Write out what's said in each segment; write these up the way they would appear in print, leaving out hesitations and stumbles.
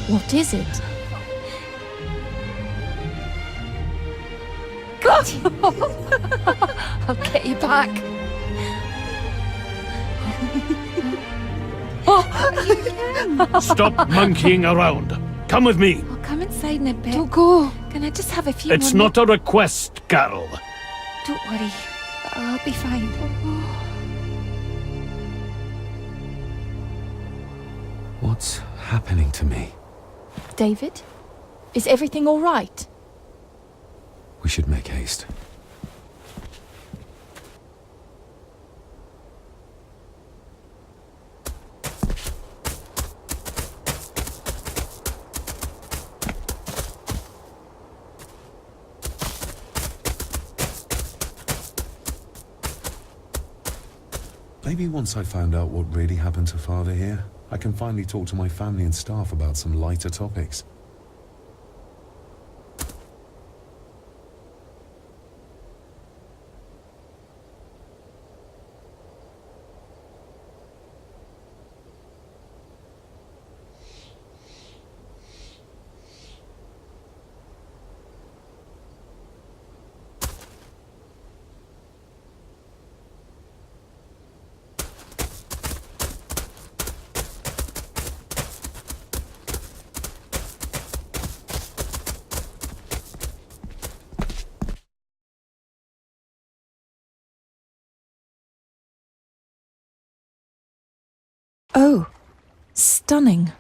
What is it? I'll get you back. Stop monkeying around. Come with me. I'll come inside in a bit. Don't go. Can I just have a few It's more not a request, Carol. Don't worry. I'll be fine. What's happening to me? David? Is everything all right? We should make haste. Maybe once I found out what really happened to Father here, I can finally talk to my family and staff about some lighter topics. Oh, stunning.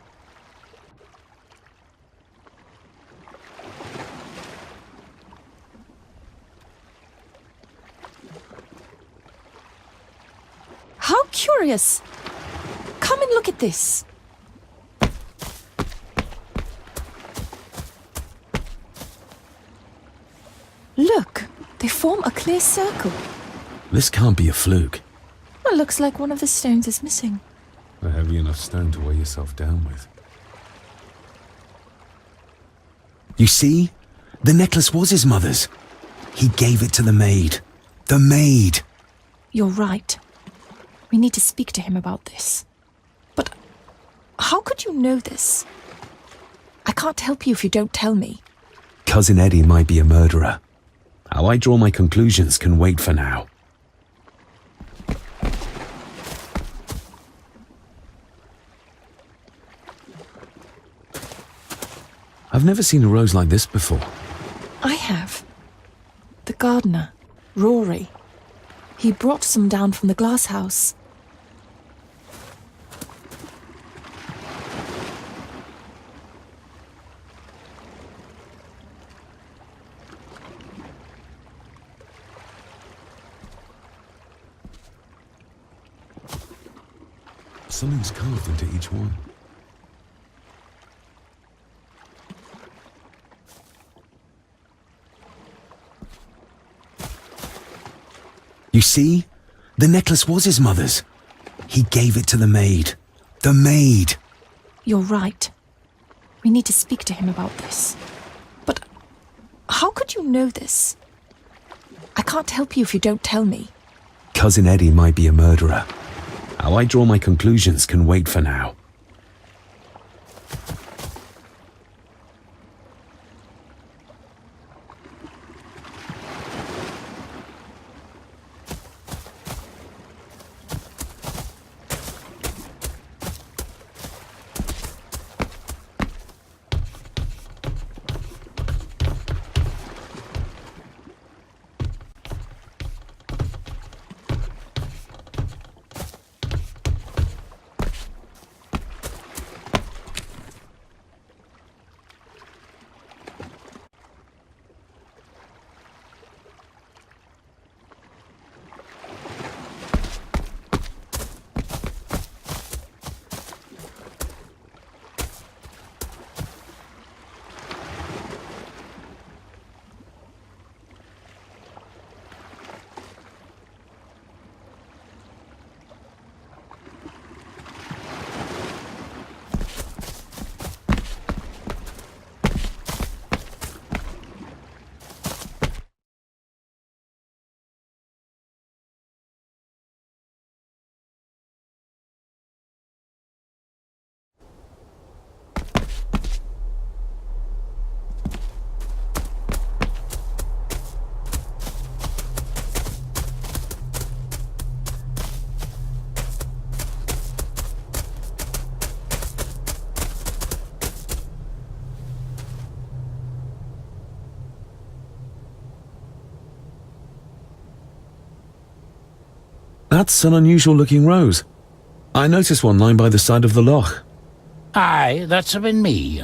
How curious. Come and look at this. Look, they form a clear circle. This can't be a fluke. It looks like one of the stones is missing. A heavy enough stone to weigh yourself down with. You see? The necklace was his mother's. He gave it to the maid. The maid! You're right. We need to speak to him about this. But how could you know this? I can't help you if you don't tell me. Cousin Eddie might be a murderer. How I draw my conclusions can wait for now. I've never seen a rose like this before. I have. The gardener, Rory. He brought some down from the glass house. Something's carved into each one. You see? The necklace was his mother's. He gave it to the maid. The maid! You're right. We need to speak to him about this. But how could you know this? I can't help you if you don't tell me. Cousin Eddie might be a murderer. How I draw my conclusions can wait for now. That's an unusual-looking rose. I noticed one lying by the side of the loch. Aye, that's been me.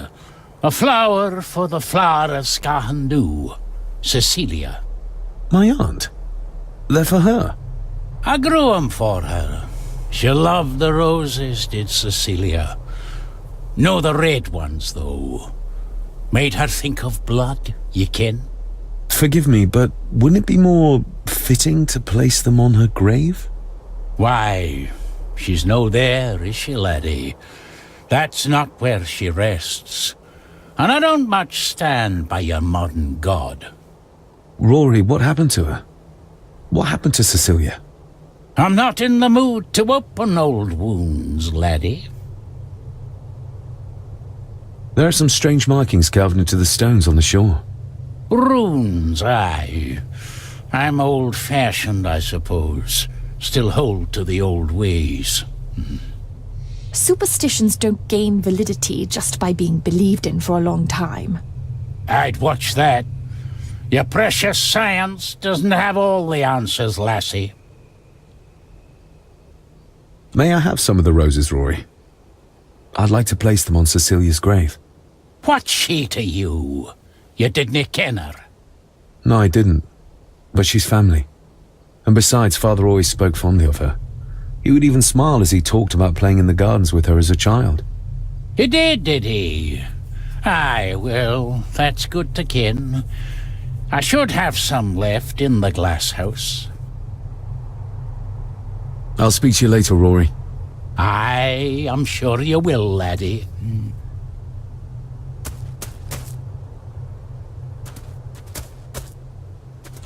A flower for the flower of Scahandoo, Cecilia. My aunt? They're for her? I grew 'em for her. She loved the roses, did Cecilia. No the red ones, though. Made her think of blood, ye ken. Forgive me, but wouldn't it be more fitting to place them on her grave? Why, she's no there, is she, laddie? That's not where she rests. And I don't much stand by your modern god. Rory, what happened to her? What happened to Cecilia? I'm not in the mood to open old wounds, laddie. There are some strange markings carved into the stones on the shore. Runes, aye. I'm old-fashioned, I suppose. Still hold to the old ways. Superstitions don't gain validity just by being believed in for a long time. I'd watch that. Your precious science doesn't have all the answers, lassie. May I have some of the roses, Rory? I'd like to place them on Cecilia's grave. What's she to you? You didn't ken her. No, I didn't. But she's family. And besides, Father always spoke fondly of her. He would even smile as he talked about playing in the gardens with her as a child. He did he? Aye, well, that's good to ken. I should have some left in the glass house. I'll speak to you later, Rory. Aye, I'm sure you will, laddie.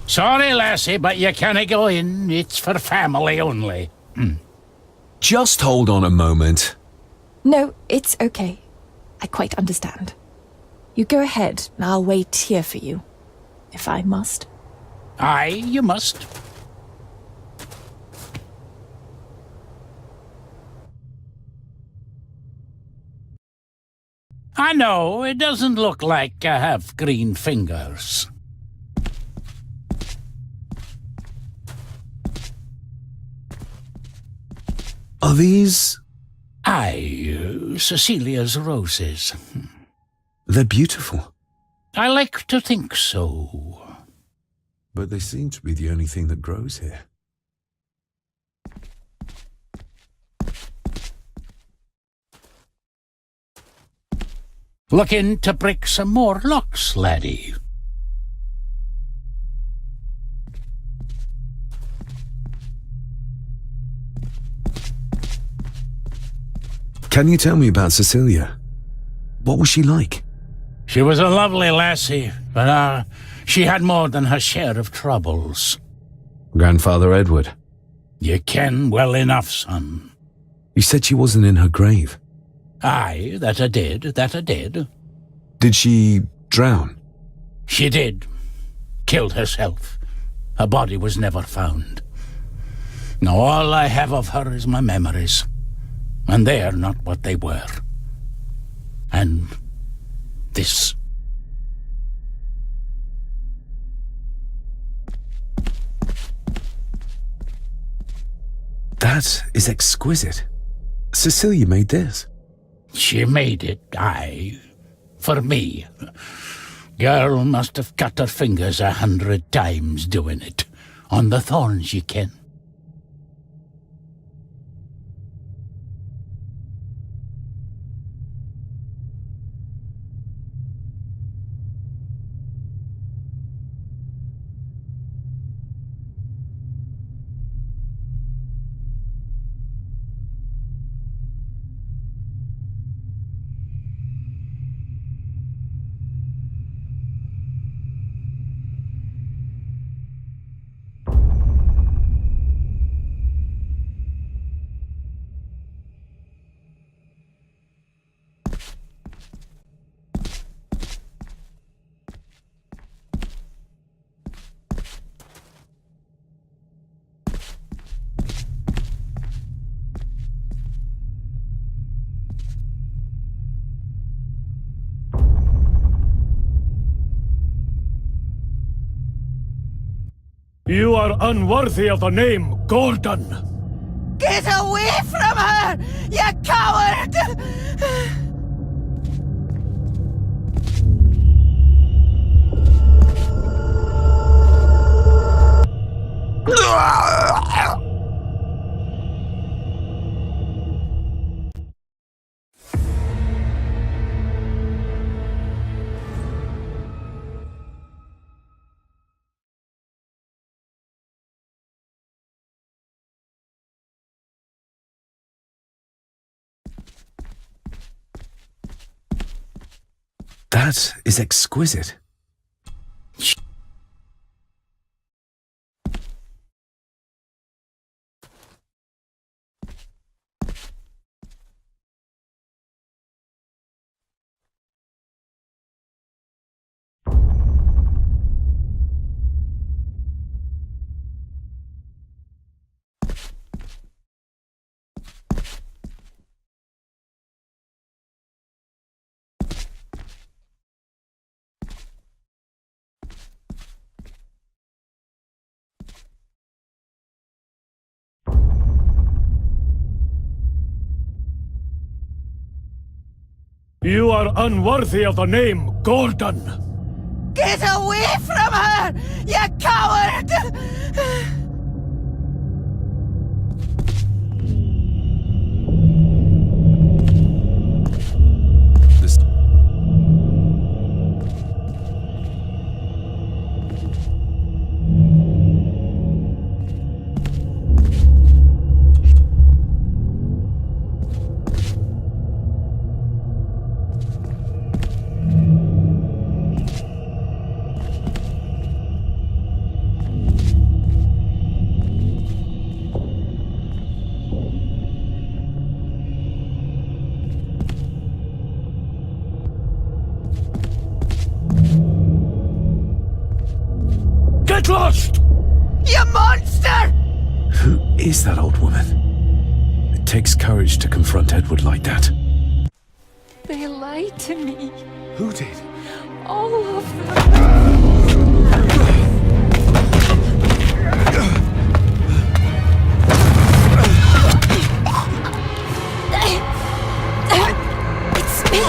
Sorry, lassie, but you can't go in. It's for family only. Just hold on a moment. No, it's okay. I quite understand. You go ahead, and I'll wait here for you, if I must. Aye, you must. I know, it doesn't look like I have green fingers. Are these... Aye, Cecilia's roses. They're beautiful. I like to think so. But they seem to be the only thing that grows here. Looking to break some more locks, laddie. Can you tell me about Cecilia? What was she like? She was a lovely lassie, but she had more than her share of troubles. Grandfather Edward. You ken well enough, son. You said she wasn't in her grave. Aye, that I did. Did she drown? She did. Killed herself. Her body was never found. Now all I have of her is my memories. And they're not what they were. And this. That is exquisite. Cecilia made this. She made it, aye. For me. Girl must have cut her fingers 100 times doing it. On the thorns, ye ken. You are unworthy of the name Gordon. Get away from her, you coward! That is exquisite. You are unworthy of the name Gordon. Get away from her, you coward! This Get lost! You monster! Who is that old woman? It takes courage to confront Edward like that. They lied to me. Who did? All of them. It's me!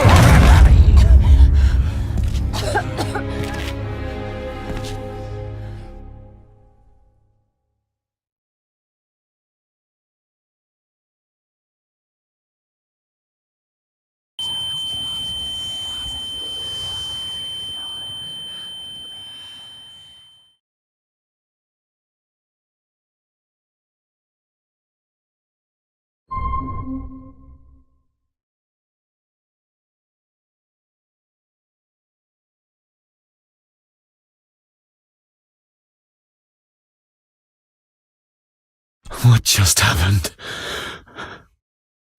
What just happened?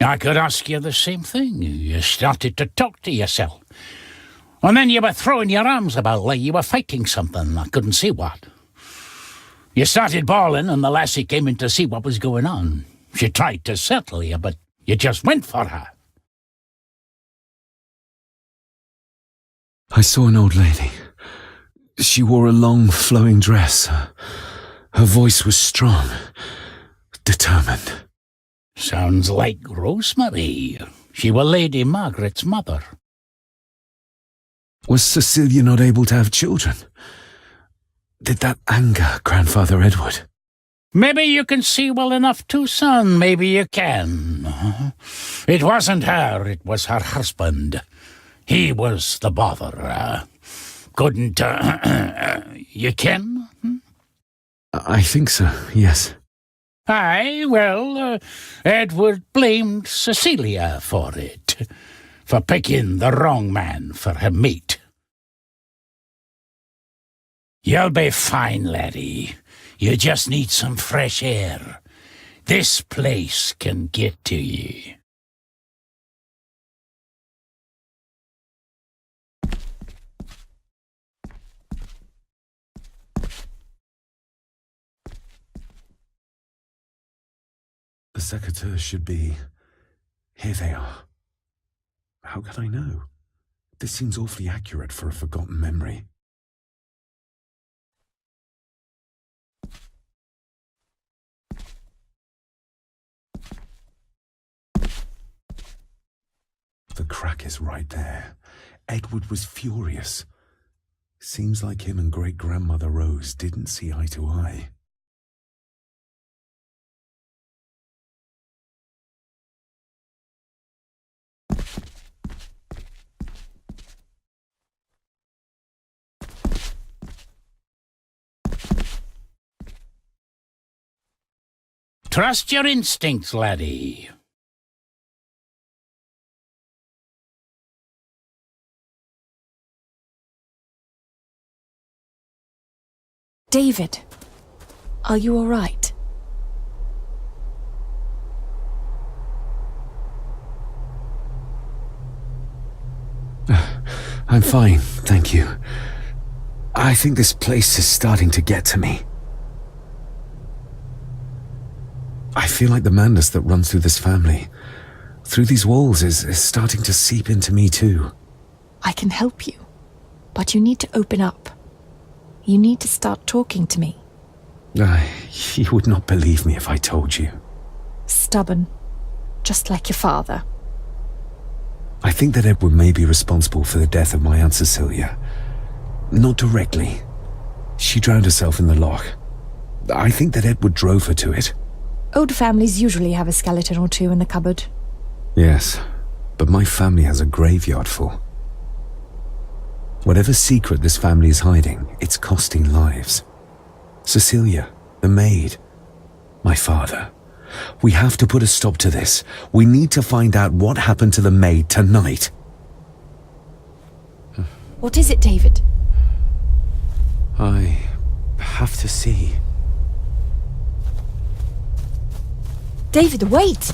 I could ask you the same thing. You started to talk to yourself. And then you were throwing your arms about like you were fighting something. I couldn't see what. You started bawling and the lassie came in to see what was going on. She tried to settle you, but you just went for her. I saw an old lady. She wore a long, flowing dress. Her voice was strong, determined. Sounds like Rosemary. She was Lady Margaret's mother. Was Cecilia not able to have children? Did that anger Grandfather Edward? Maybe you can see well enough too, son. Maybe you can. It wasn't her, it was her husband. He was the bother. Couldn't, you ken? I think so, yes. Aye, well, Edward blamed Cecilia for it, for picking the wrong man for her mate. You'll be fine, laddie. You just need some fresh air. This place can get to ye. The secateurs should be... Here they are. How could I know? This seems awfully accurate for a forgotten memory. The crack is right there. Edward was furious. Seems like him and great-grandmother Rose didn't see eye to eye. Trust your instincts, laddie. David, are you all right? I'm fine, thank you. I think this place is starting to get to me. I feel like the madness that runs through this family, through these walls, is starting to seep into me too. I can help you, but you need to open up. You need to start talking to me. You would not believe me if I told you. Stubborn, just like your father. I think that Edward may be responsible for the death of my Aunt Cecilia. Not directly. She drowned herself in the loch. I think that Edward drove her to it. Old families usually have a skeleton or two in the cupboard. Yes, but my family has a graveyard full. Whatever secret this family is hiding, it's costing lives. Cecilia, the maid, my father. We have to put a stop to this. We need to find out what happened to the maid tonight. What is it, David? I have to see. David, wait!